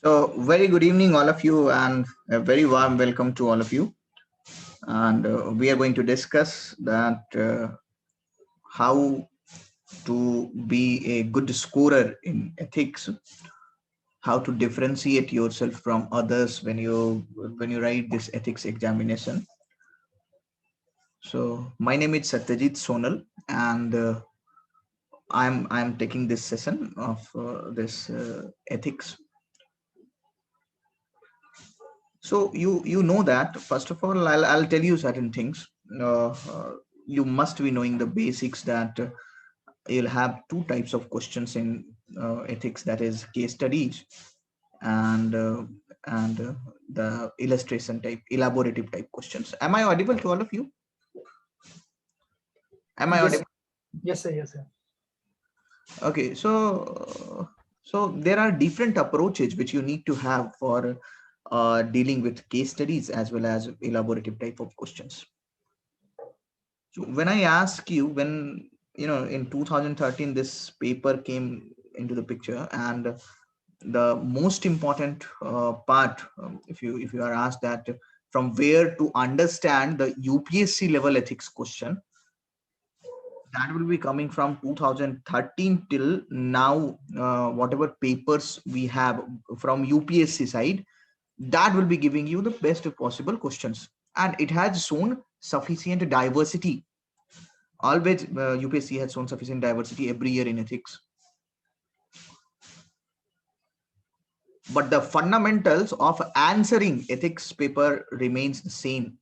So, very good evening, all of you, and a very warm welcome to all of you. And we are going to discuss that how to be a good scorer in ethics, how to differentiate yourself from others when you write this ethics examination. So, my name is Satyajit Sonal, and I'm taking this session of this ethics. So you know that first of all, I'll tell you certain things. You must be knowing the basics that you'll have two types of questions in ethics, that is case studies and the illustration type, elaborative type questions. Am I audible to all of you? Am I Yes, audible? yes, sir, yes, sir. Okay, so there are different approaches which you need to have for dealing with case studies as well as elaborative type of questions. So when I ask you, when in 2013 this paper came into the picture, and the most important part, if you are asked that from where to understand the UPSC level ethics question, that will be coming from 2013 till now. Whatever papers we have from UPSC side, that will be giving you the best possible questions, and it has shown sufficient diversity. Always UPSC has shown sufficient diversity every year in ethics, but the fundamentals of answering ethics paper remains the same.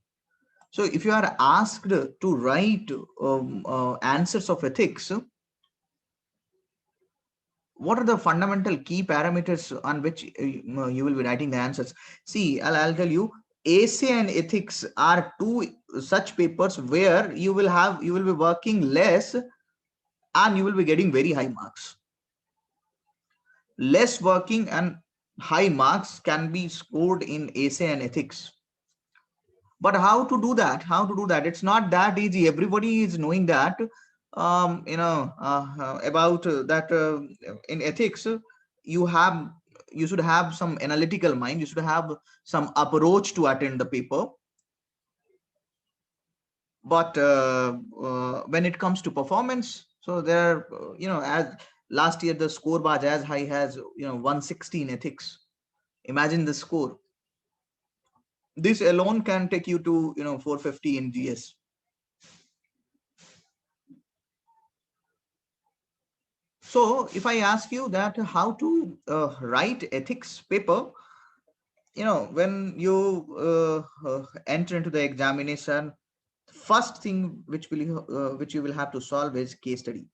So if you are asked to write answers of ethics, what are the fundamental key parameters on which you will be writing the answers? See, I'll tell you, essay and ethics are two such papers where you will be working less and you will be getting very high marks. Less working and high marks can be scored in essay and ethics. But how to do that? It's not that easy. Everybody is knowing that about that in ethics you have you should have some analytical mind, you should have some approach to attend the paper. But when it comes to performance, so there as last year the score was as high as 160 in ethics. Imagine the score. This alone can take you to 450 in GS. So if I ask you that how to write ethics paper, when you enter into the examination, first thing which you will have to solve is case study.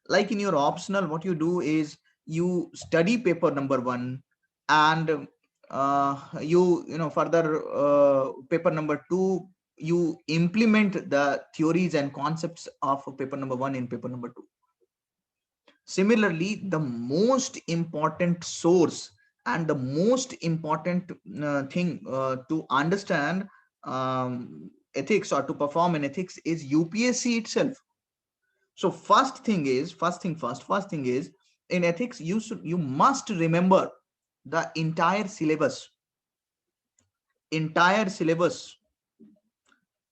Like in your optional, what you do is you study paper number one, and further paper number two, you implement the theories and concepts of paper number one in paper number two. Similarly, the most important source and the most important thing to understand ethics or to perform in ethics is UPSC itself. So first thing is, in ethics you must remember the entire syllabus.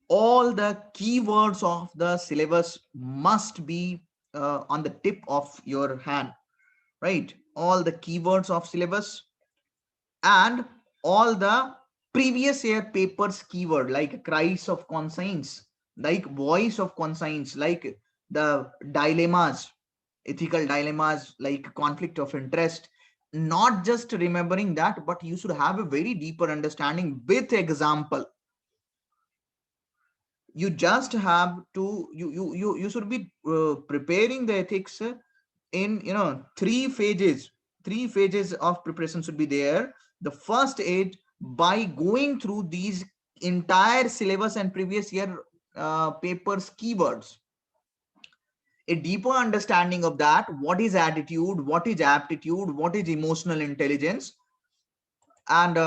All the keywords of the syllabus must be on the tip of your hand, right? All the keywords of syllabus and all the previous year papers keyword, like cries of conscience, like voice of conscience, like the dilemmas, ethical dilemmas, like conflict of interest. Not just remembering that, but you should have a very deeper understanding with example. You just have to you should be preparing the ethics in three phases of preparation should be there. The first is by going through these entire syllabus and previous year papers keywords, a deeper understanding of that, what is attitude, what is aptitude, what is emotional intelligence, and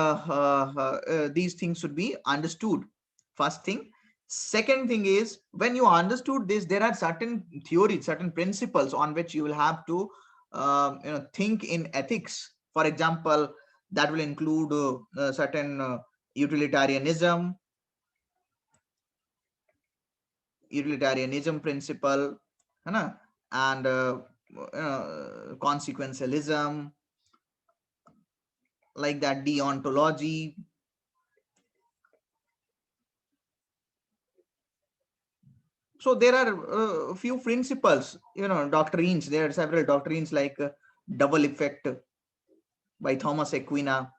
these things should be understood. First thing. Second thing is, when you understood this, there are certain theories, certain principles on which you will have to think in ethics. For example, That will include certain utilitarianism principle, and consequentialism, like that, deontology. So there are a few principles, doctrines. There are several doctrines like double effect by Thomas Aquina.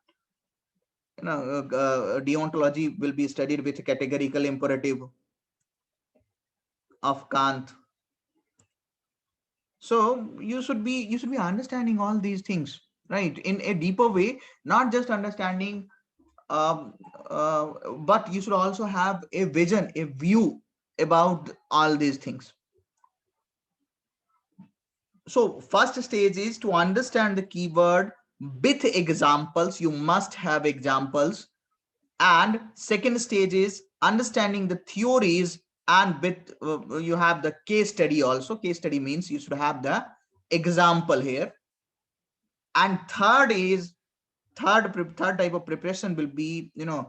Deontology will be studied with categorical imperative of Kant. So you should be understanding all these things, right, in a deeper way, not just understanding, um, uh, but you should also have a vision, a view about all these things. So first stage is to understand the keyword with examples. You must have examples. And second stage is understanding the theories, and with you have the case study also. Case study means you should have the example here. And third type of preparation will be, the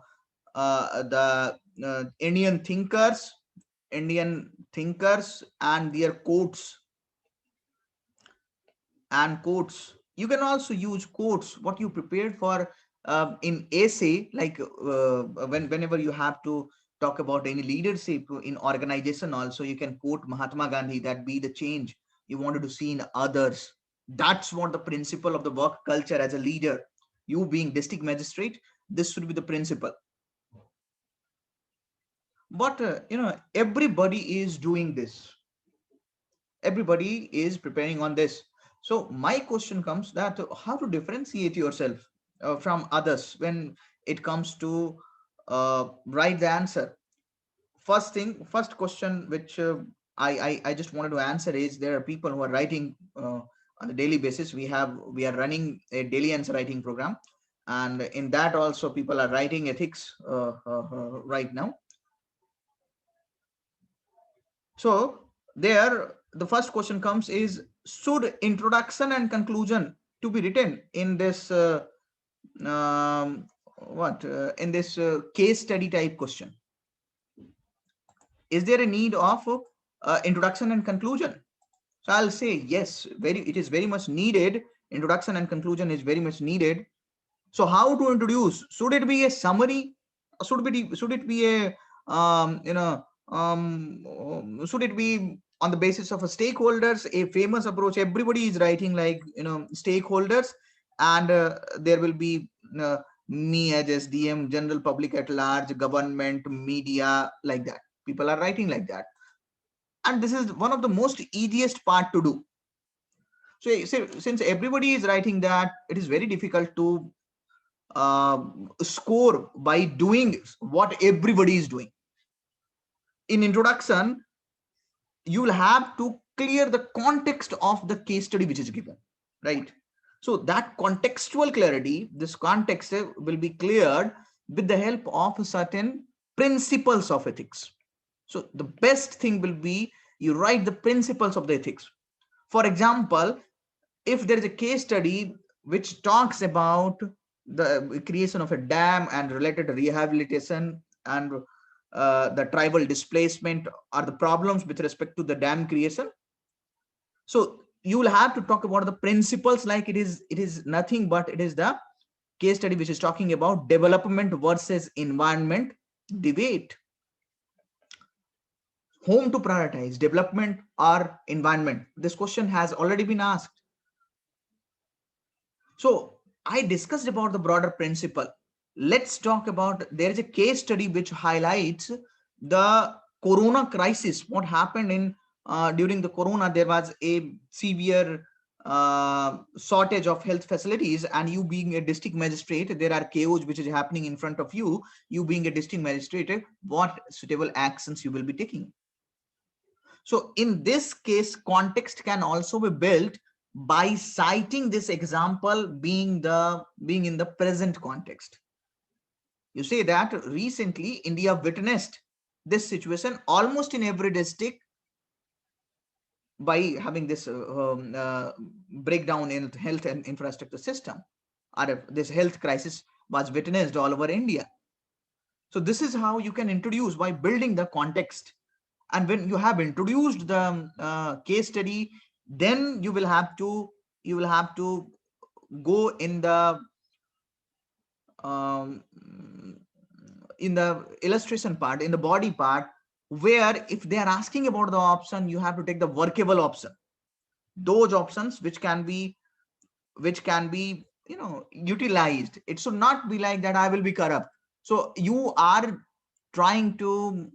Indian thinkers and their quotes. You can also use quotes what you prepared for in essay, like whenever you have to talk about any leadership in organization, also you can quote Mahatma Gandhi, that be the change you wanted to see in others. That's what the principle of the work culture as a leader. You being district magistrate, this should be the principle. But everybody is doing this. Everybody is preparing on this. So my question comes that how to differentiate yourself from others when it comes to write the answer. First question which I just wanted to answer is, there are people who are writing on a daily basis. We are running a daily answer writing program, and in that also people are writing ethics right now. So there, the first question comes is, should introduction and conclusion to be written in this in this case study type question? Is there a need of introduction and conclusion? So I'll say yes, it is very much needed. Introduction and conclusion is very much needed. So how to introduce? Should it be a summary? Should it be a should it be on the basis of a stakeholders, a famous approach? Everybody is writing like stakeholders, and there will be me as SDM, general public at large, government, media, like that. People are writing like that, and this is one of the most easiest part to do. So since everybody is writing that, it is very difficult to score by doing what everybody is doing. In introduction, you will have to clear the context of the case study which is given, right? So that contextual clarity, this context will be cleared with the help of certain principles of ethics. So the best thing will be you write the principles of the ethics. For example, if there is a case study which talks about the creation of a dam and related rehabilitation and the tribal displacement or the problems with respect to the dam creation, so you will have to talk about the principles, like it is nothing but it is the case study which is talking about development versus environment debate. Whom to prioritize, development or environment? This question has already been asked. So I discussed about the broader principle. Let's talk about, there is a case study which highlights the corona crisis. What happened in during the corona? There was a severe shortage of health facilities, and you being a district magistrate, there are chaos which is happening in front of you. You being a district magistrate, what suitable actions you will be taking? So in this case, context can also be built by citing this example being in the present context. You say that recently India witnessed this situation almost in every district by having this breakdown in health and infrastructure system. or if this health crisis was witnessed all over India. So this is how you can introduce by building the context. And when you have introduced the case study, then you will have to go um, in the illustration part, in the body part, where if they are asking about the option, you have to take the workable option, those options which can be utilized. It should not be like that I will be corrupt. So you are trying to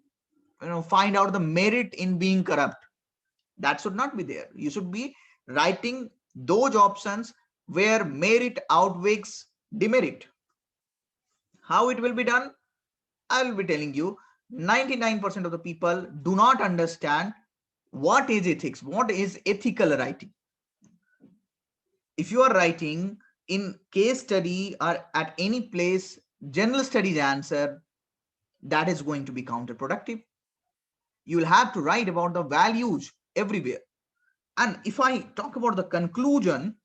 find out the merit in being corrupt. That should not be there. You should be writing those options where merit outweighs demerit. How it will be done? I will be telling you. 99% of the people do not understand what is ethics, what is ethical writing. If you are writing in case study or at any place general studies answer, that is going to be counterproductive. You will have to write about the values everywhere. And if I talk about the conclusion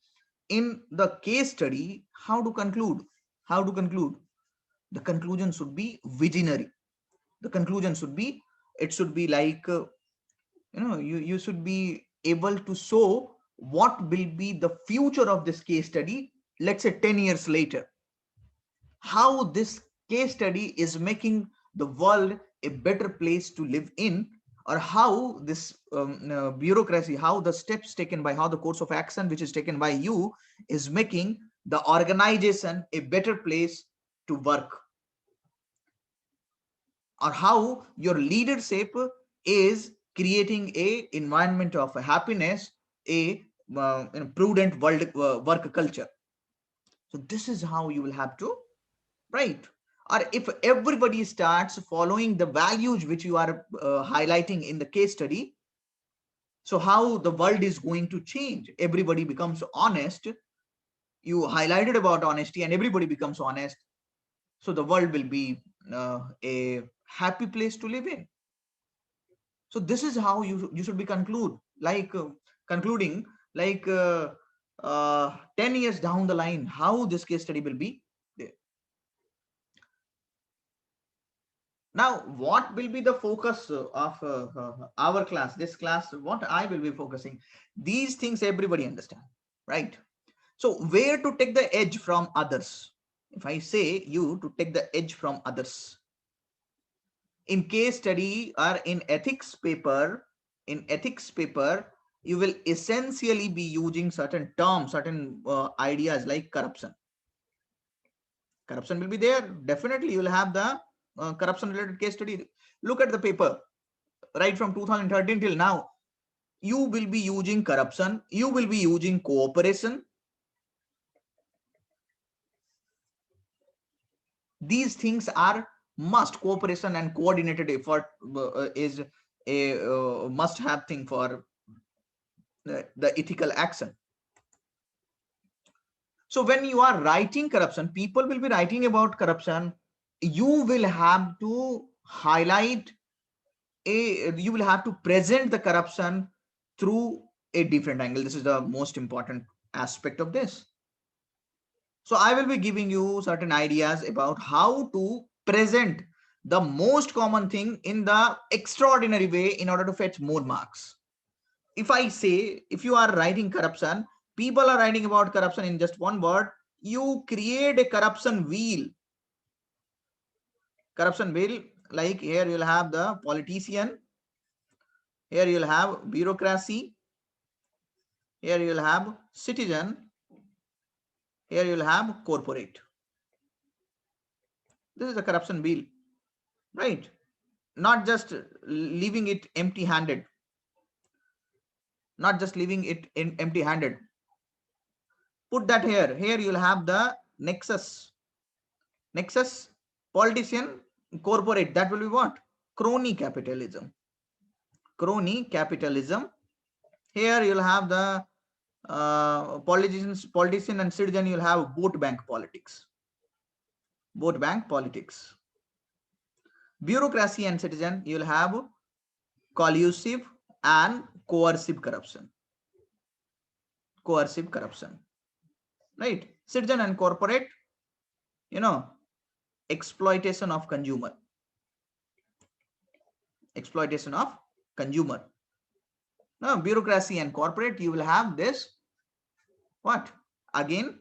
in the case study, how to conclude? How to conclude? The conclusion should be visionary. The conclusion should be, it should be like, you should be able to show what will be the future of this case study, let's say 10 years later. How this case study is making the world a better place to live in, or how this bureaucracy, how the steps taken by, how the course of action which is taken by you is making the organization a better place to work, or how your leadership is creating a environment of happiness, a prudent work culture. So this is how you will have to write. Or if everybody starts following the values which you are highlighting in the case study, so how the world is going to change? Everybody becomes honest. You highlighted about honesty and everybody becomes honest. So the world will be a happy place to live in. So this is how you should be concluding like 10 years down the line, how this case study will be there. Now, what will be the focus of our class? This class, what I will be focusing, these things everybody understand, right? So where to take the edge from others? If I say you to take the edge from others, in case study or in ethics paper, you will essentially be using certain terms, certain ideas like corruption. Corruption will be there. Definitely, you will have the corruption related case study. Look at the paper right from 2013 till now. You will be using corruption. You will be using cooperation. These things are must. Cooperation and coordinated effort is a must have thing for the ethical action. So when you are writing corruption, people will be writing about corruption. You will have to highlight you will have to present the corruption through a different angle. This is the most important aspect of this. So I will be giving you certain ideas about how to present the most common thing in the extraordinary way in order to fetch more marks. If I say, if you are writing corruption, people are writing about corruption in just one word, you create a corruption wheel. Corruption wheel, like here you'll have the politician, here you'll have bureaucracy, here you'll have citizen, here you'll have corporate. This is the corruption wheel, right? Not just leaving it empty handed, not just leaving it in empty handed. Put that here. Here you'll have the nexus. Nexus, politician, corporate. That will be what? Crony capitalism. Crony capitalism. Here you'll have the politician and citizen. You'll have vote bank politics. Vote bank politics. Bureaucracy and citizen. You'll have collusive and coercive corruption. Coercive corruption. Right? Citizen and corporate, exploitation of consumer. Exploitation of consumer. Now, bureaucracy and corporate, you will have this, what? Again,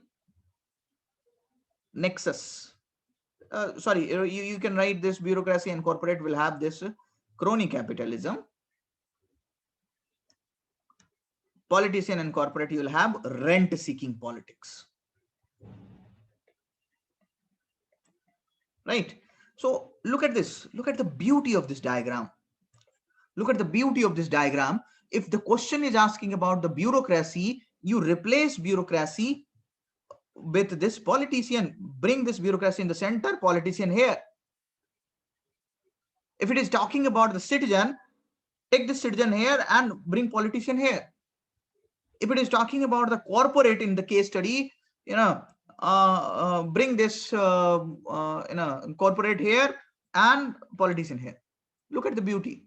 nexus. Sorry, you can write this bureaucracy and corporate will have this crony capitalism. Politician and corporate, you will have rent seeking politics. Right? So look at this. Look at the beauty of this diagram. Look at the beauty of this diagram. If the question is asking about the bureaucracy, you replace bureaucracy with this politician. Bring this bureaucracy in the center, politician here. If it is talking about the citizen, take the citizen here and bring politician here. If it is talking about the corporate in the case study, bring this corporate here and politician here. Look at the beauty.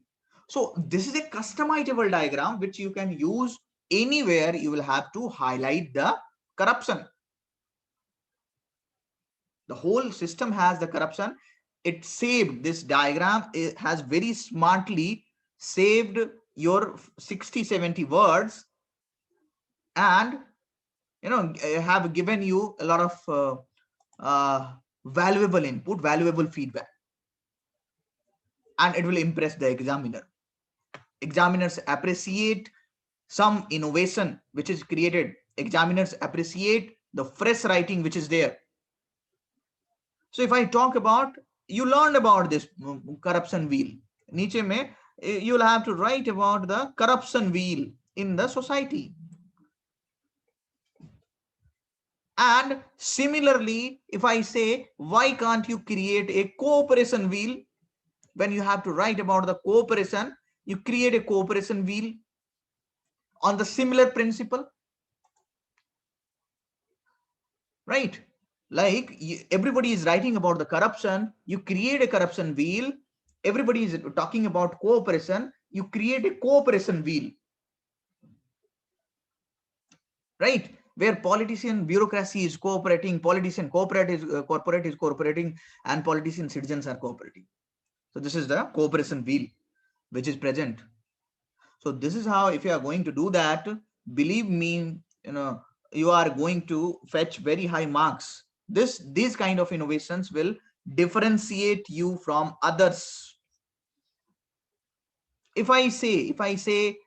So this is a customizable diagram which you can use anywhere you will have to highlight the corruption. The whole system has the corruption. It saved this diagram. It has very smartly saved your 60-70 words and have given you a lot of valuable input, valuable feedback, and it will impress the examiner. Examiners appreciate some innovation which is created. Examiners appreciate the fresh writing which is there. So if I talk about, you learned about this corruption wheel. Niche mein, you will have to write about the corruption wheel in the society. And similarly, if I say, why can't you create a cooperation wheel? When you have to write about the cooperation, you create a cooperation wheel on the similar principle, right? Like everybody is writing about the corruption, you create a corruption wheel. Everybody is talking about cooperation, you create a cooperation wheel, right? Where politician bureaucracy is cooperating, politician corporate is cooperating, and politician citizens are cooperating. So this is the cooperation wheel which is present. So this is how, if you are going to do that, believe me, you are going to fetch very high marks. These kind of innovations will differentiate you from others. If I say,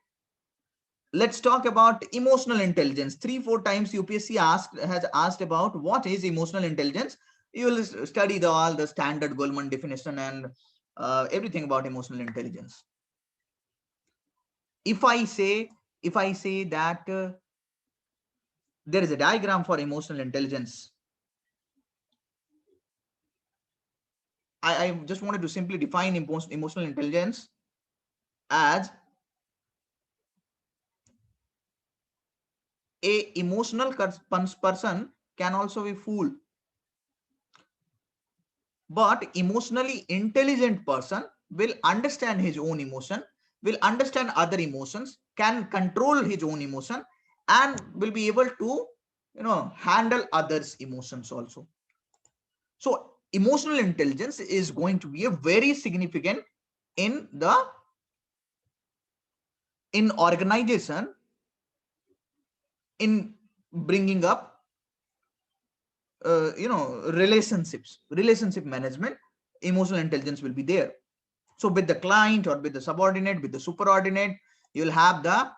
let's talk about emotional intelligence. 3-4 times UPSC has asked about what is emotional intelligence. You will study all the standard Goleman definition and everything about emotional intelligence. If I say that there is a diagram for emotional intelligence, I just wanted to simply define emotional intelligence as a emotional person can also be fooled, but emotionally intelligent person will understand his own emotion, will understand other emotions, can control his own emotion, and will be able to handle others' emotions also. So emotional intelligence is going to be a very significant in organization, in bringing up relationship management. Emotional intelligence will be there. So with the client or with the subordinate, with the superordinate, you'll have the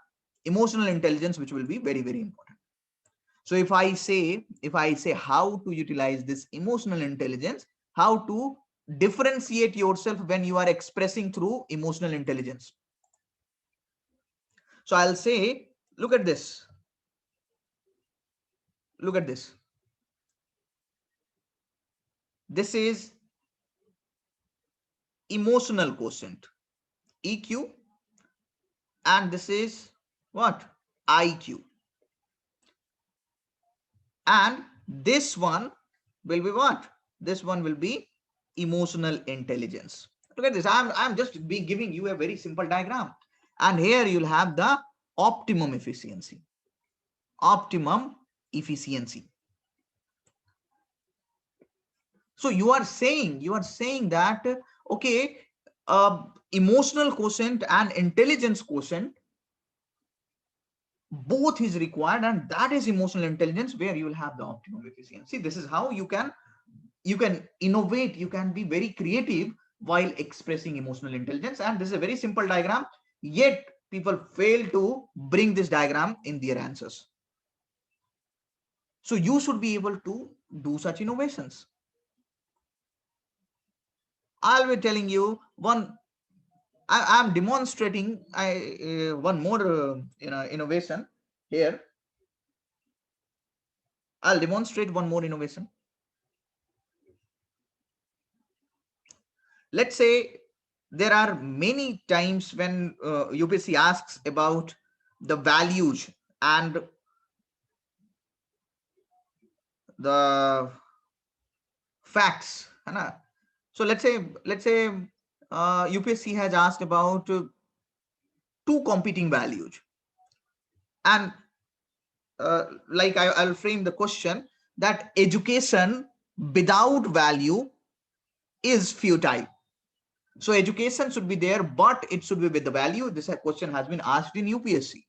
emotional intelligence, which will be very, very important. So if I say how to utilize this emotional intelligence, how to differentiate yourself when you are expressing through emotional intelligence. So I'll say, look at this. Look at this. This is emotional quotient, EQ, and this is what? IQ. And this one will be what? This one will be emotional intelligence. Look at this. I'm just giving you a very simple diagram. And here you'll have the optimum efficiency. Optimum efficiency. So you are saying that, okay, emotional quotient and intelligence quotient both is required, and that is emotional intelligence where you will have the optimum efficiency. This is how you can innovate, you can be very creative while expressing emotional intelligence. And this is a very simple diagram, yet people fail to bring this diagram in their answers. So you should be able to do such innovations. I'll be telling you one. I'm demonstrating one more innovation here. I'll demonstrate one more innovation. Let's say there are many times when UPSC asks about the values and the facts. So let's say UPSC has asked about two competing values, and like I'll frame the question that education without value is futile. So education should be there, but it should be with the value. This question has been asked in UPSC.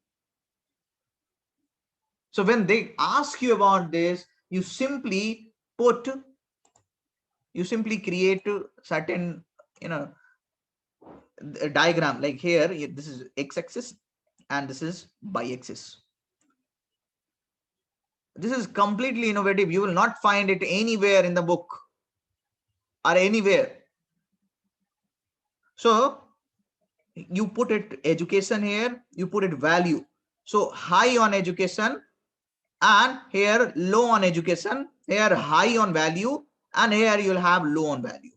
So when they ask you about this, you simply create certain, diagram. Like here, this is x-axis and this is y-axis. This is completely innovative. You will not find it anywhere in the book or anywhere. So you put it education here, you put it value. So high on education, and here low on education, here high on value, and here you'll have low on value.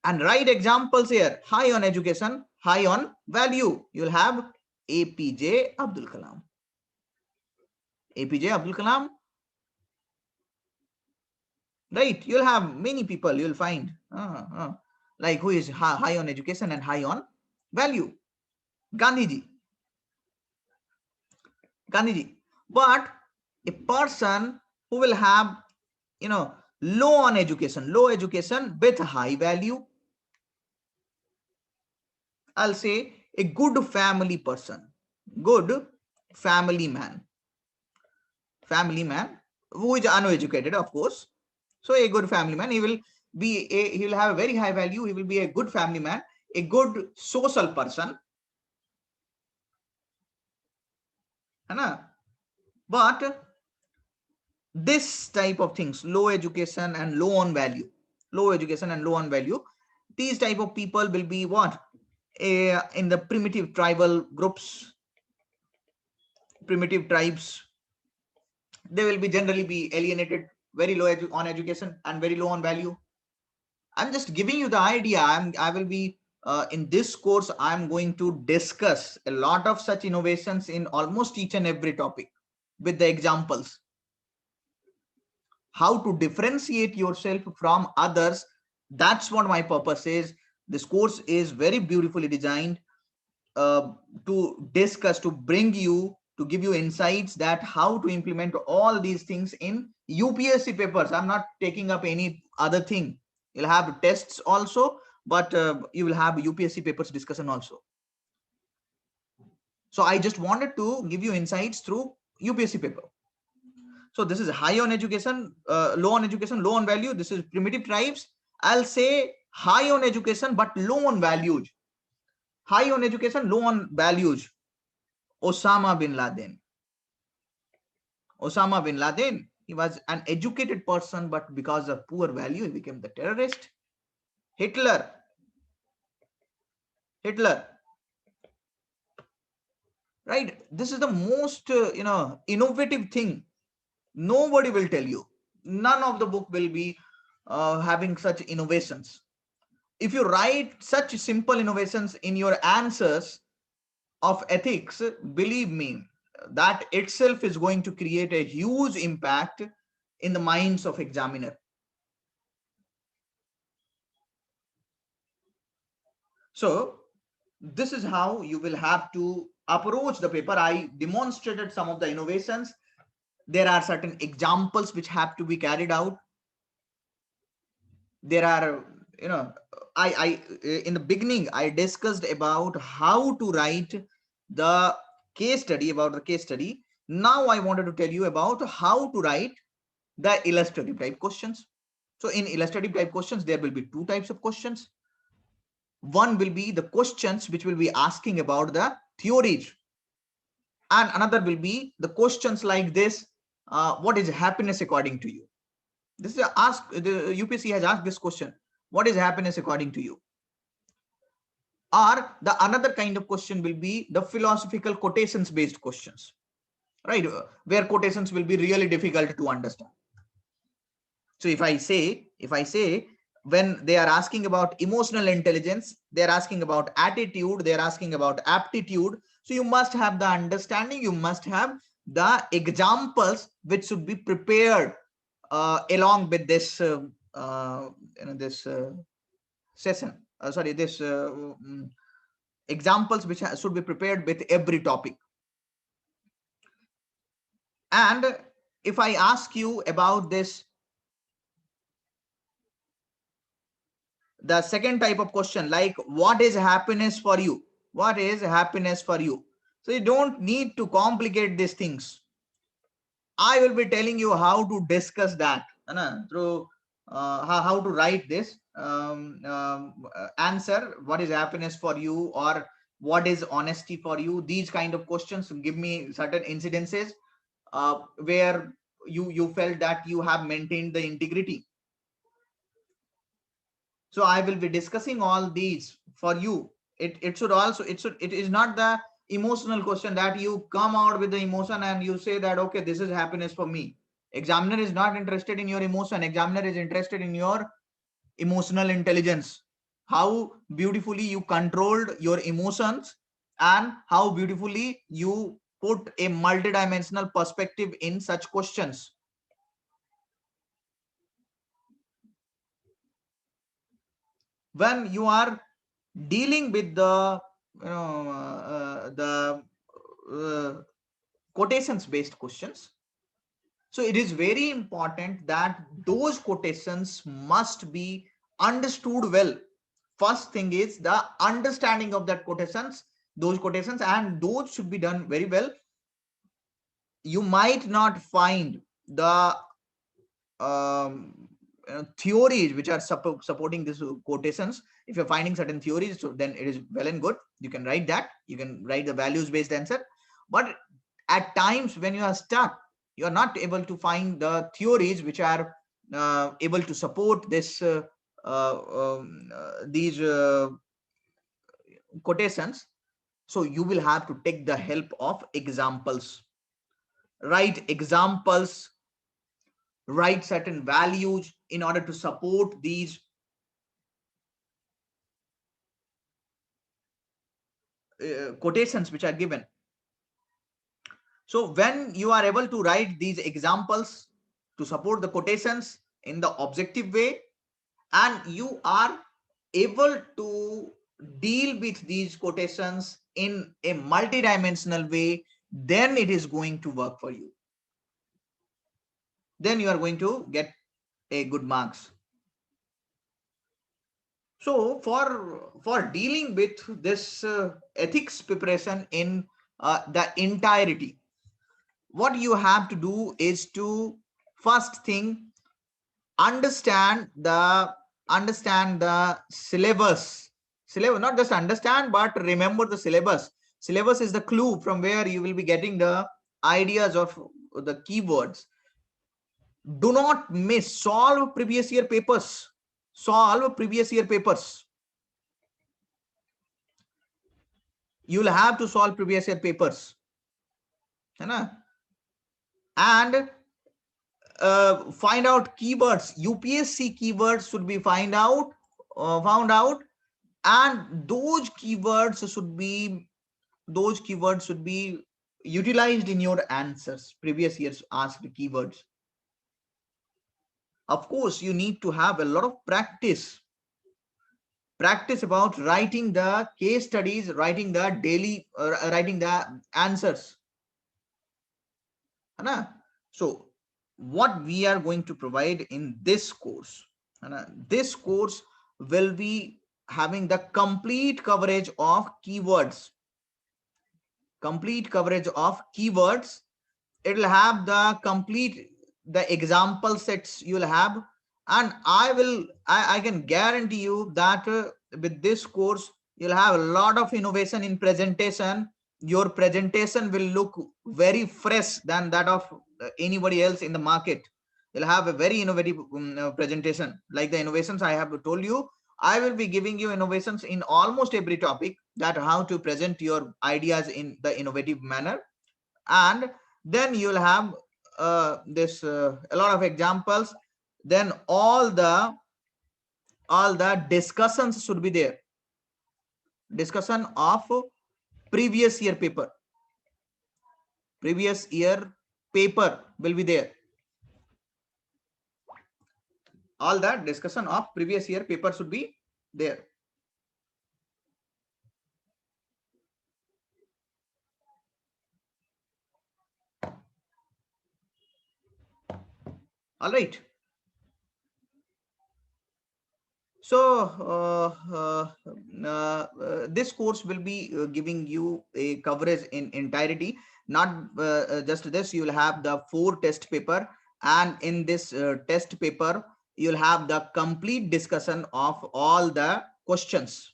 And write examples here: high on education, high on value. You'll have APJ Abdul Kalam. APJ Abdul Kalam, right? You'll have many people you'll find like who is high on education and high on value. Gandhiji. But a person who will have, low on education, low education with high value, I'll say a good family person, good family man who is uneducated, of course. So a good family man, he will have a very high value. He will be a good family man, a good social person. But this type of things, low education and low on value, these type of people will be what? In the primitive tribal groups, primitive tribes, they will be generally be alienated, very low on education and very low on value. I'm just giving you the idea. I will be in this course, I'm going to discuss a lot of such innovations in almost each and every topic with the examples. How to differentiate yourself from others. That's what my purpose is. This course is very beautifully designed to discuss, to bring you, to give you insights that how to implement all these things in UPSC papers. I'm not taking up any other thing. You'll have tests also, but you will have UPSC papers discussion also. So I just wanted to give you insights through UPSC paper. So this is high on education, low on education, low on value. This is primitive tribes. I'll say high on education, but low on values. High on education, low on values. Osama bin Laden. Osama bin Laden, he was an educated person, but because of poor value, he became the terrorist. Hitler. Right? This is the most, innovative thing. Nobody will tell you. None of the book will be having such innovations. If you write such simple innovations in your answers of ethics, believe me, that itself is going to create a huge impact in the minds of examiner. So this is how you will have to approach the paper. I demonstrated some of the innovations. There are certain examples which have to be carried out. There are, you know, I in the beginning I discussed about how to write the case study, about the case study. Now I wanted to tell you about how to write the illustrative type questions. So in illustrative type questions, there will be two types of questions. One will be the questions which will be asking about the theories, and another will be the questions like this: what is happiness according to you? This is the UPSC has asked this question: what is happiness according to you? Or the another kind of question will be the philosophical quotations based questions, right? Where quotations will be really difficult to understand. So if I say when they are asking about emotional intelligence, they're asking about attitude, they're asking about aptitude. So you must have the understanding, you must have the examples which should be prepared along with this this session. Sorry, this examples which should be prepared with every topic. And if I ask you about this, the second type of question, like what is happiness for you? What is happiness for you? So you don't need to complicate these things. I will be telling you how to discuss that through how to write this answer. What is happiness for you, or what is honesty for you? These kind of questions give me certain incidences where you felt that you have maintained the integrity. So I will be discussing all these for you. It should also, it is not the emotional question that you come out with the emotion and you say that okay, this is happiness for me. Examiner is not interested in your emotion. Examiner is interested in your emotional intelligence, how beautifully you controlled your emotions, and how beautifully you put a multidimensional perspective in such questions. When you are dealing with the quotations based questions, so it is very important that those quotations must be understood well. First thing is the understanding of that quotations, those quotations, and those should be done very well. You might not find the theories which are supporting this quotations. If you're finding certain theories, so then it is well and good, you can write that, you can write the values based answer. But at times when you are stuck, you are not able to find the theories which are able to support this these quotations. So you will have to take the help of examples, write examples, write certain values in order to support these quotations which are given. So when you are able to write these examples to support the quotations in the objective way, and you are able to deal with these quotations in a multidimensional way, then it is going to work for you. Then you are going to get a good marks. So for dealing with this ethics preparation in the entirety, what you have to do is to first thing understand the syllabus. Syllabus, not just understand, but remember the syllabus. Syllabus is the clue from where you will be getting the ideas of the keywords. Do not miss, solve previous year papers. Solve previous year papers. You will have to solve previous year papers. And find out keywords. UPSC keywords should be found out, and those keywords should be utilized in your answers. Previous years asked keywords. Of course, you need to have a lot of practice about writing the case studies, writing the daily writing the answers. So what we are going to provide in this course, and this course will be having the complete coverage of keywords. Complete coverage of keywords. It will have the complete the example sets you'll have, and I can guarantee you that with this course you'll have a lot of innovation in presentation. Your presentation will look very fresh than that of anybody else in the market. You'll have a very innovative presentation. Like the innovations I have told you, I will be giving you innovations in almost every topic, that how to present your ideas in the innovative manner. And then you'll have this a lot of examples. Then all the discussions should be there. Discussion of previous year paper. Previous year paper will be there. All that discussion of previous year paper should be there. All right. So this course will be giving you a coverage in entirety. Not just this, you will have the 4 test paper, and in this test paper you'll have the complete discussion of all the questions.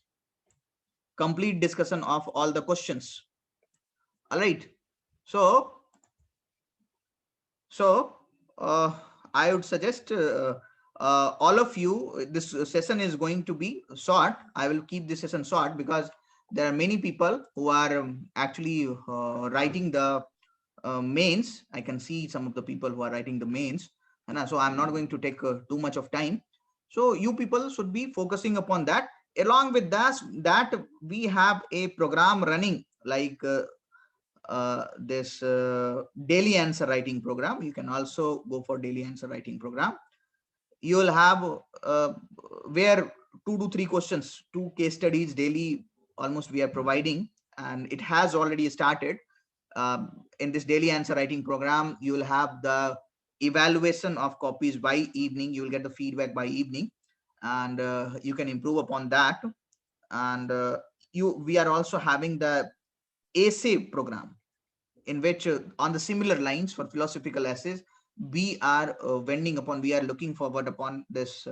Complete discussion of all the questions. All right. So I would suggest all of you, this session is going to be short. I will keep this session short because there are many people who are actually writing the mains. I can see some of the people who are writing the mains, and so I'm not going to take too much of time. So you people should be focusing upon that. Along with that we have a program running, like this daily answer writing program. You can also go for daily answer writing program. You will have where 2 to 3 questions, 2 case studies daily almost we are providing, and it has already started. In this daily answer writing program, you will have the evaluation of copies by evening. You will get the feedback by evening, and you can improve upon that. And we are also having the essay program, in which on the similar lines for philosophical essays, we are we are looking forward upon this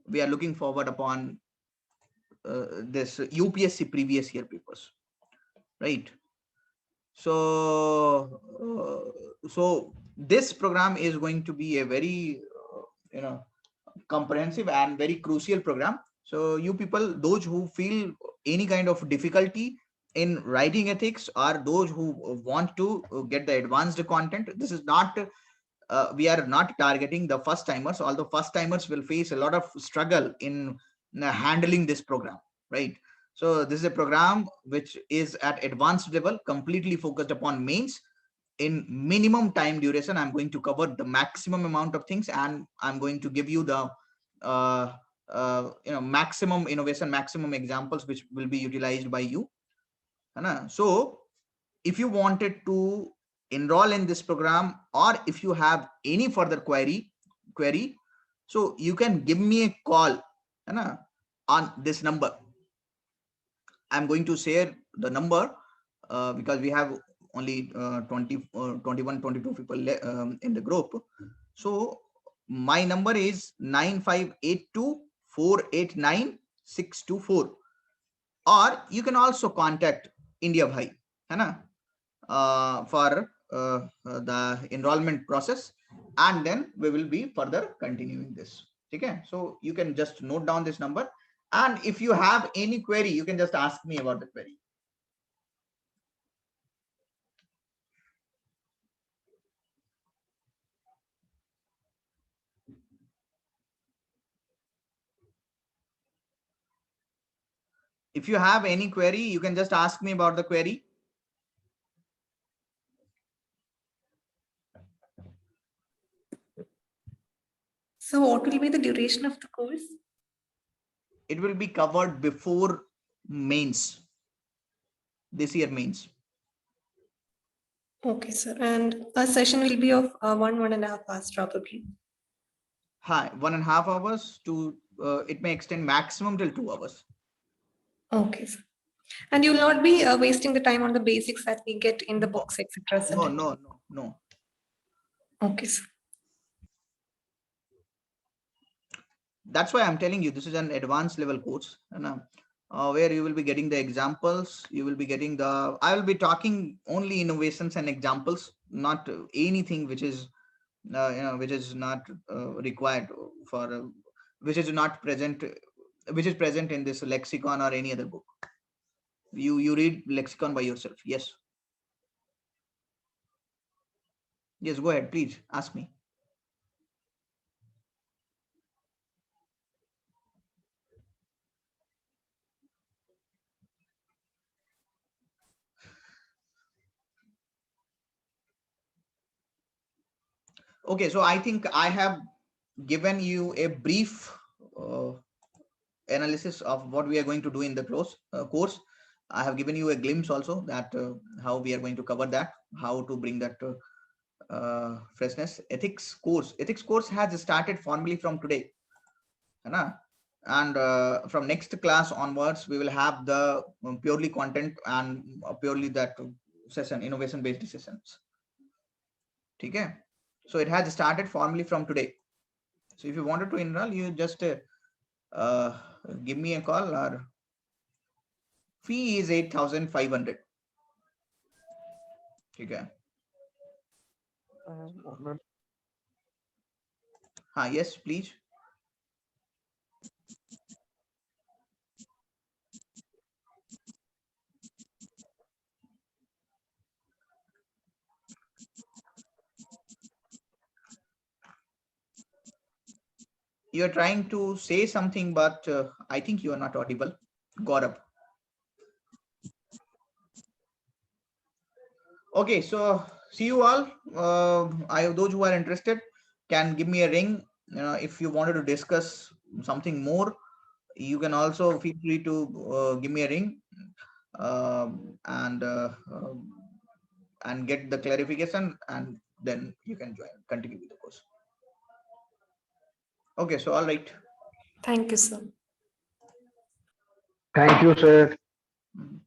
we are looking forward upon this UPSC previous year papers, right? So so this program is going to be a very comprehensive and very crucial program. So you people, those who feel any kind of difficulty in writing ethics, or those who want to get the advanced content, this is not we are not targeting the first timers, although first timers will face a lot of struggle in handling this program, right? So this is a program which is at advanced level, completely focused upon mains. In minimum time duration, I'm going to cover the maximum amount of things, and I'm going to give you the maximum innovation, maximum examples which will be utilized by you. So if you wanted to enroll in this program, or if you have any further query, so you can give me a call on this number. I'm going to share the number because we have only 21 22 people in the group. So my number is 9582489624, or you can also contact India Bhai for the enrollment process, and then we will be further continuing this. Okay, so you can just note down this number, and if you have any query, you can just ask me about the query. If you have any query, you can just ask me about the query. So what will be the duration of the course? It will be covered before mains, this year mains. Okay, sir. And a session will be of 1.5 hours probably. Hi, 1.5 hours to it may extend maximum till 2 hours. Okay, sir. And you'll not be wasting the time on the basics that we get in the No, books, etc. no, isn't it? no, no, no. Okay, sir. That's why I'm telling you this is an advanced level course, and where you will be getting the examples. You will be getting the. I will be talking only innovations and examples, not anything which is which is not required for which is not present, which is present in this lexicon or any other book. You read lexicon by yourself. Yes, yes, go ahead, please ask me. Okay, so I think I have given you a brief analysis of what we are going to do in the course. I have given you a glimpse also that how we are going to cover that, how to bring that freshness. Ethics course has started formally from today, and from next class onwards we will have the purely content and purely that session, innovation based sessions. Okay, so it has started formally from today. So if you wanted to enroll, you just uh, give me a call. Our fee is 8,500. Okay. Yes, please. You're trying to say something, but I think you are not audible. Gaurav. Okay, so see you all. Those who are interested can give me a ring. If you wanted to discuss something more, you can also feel free to give me a ring, and get the clarification, and then you can continue with the course. Okay, so all right. Thank you, sir. Thank you, sir. Mhm.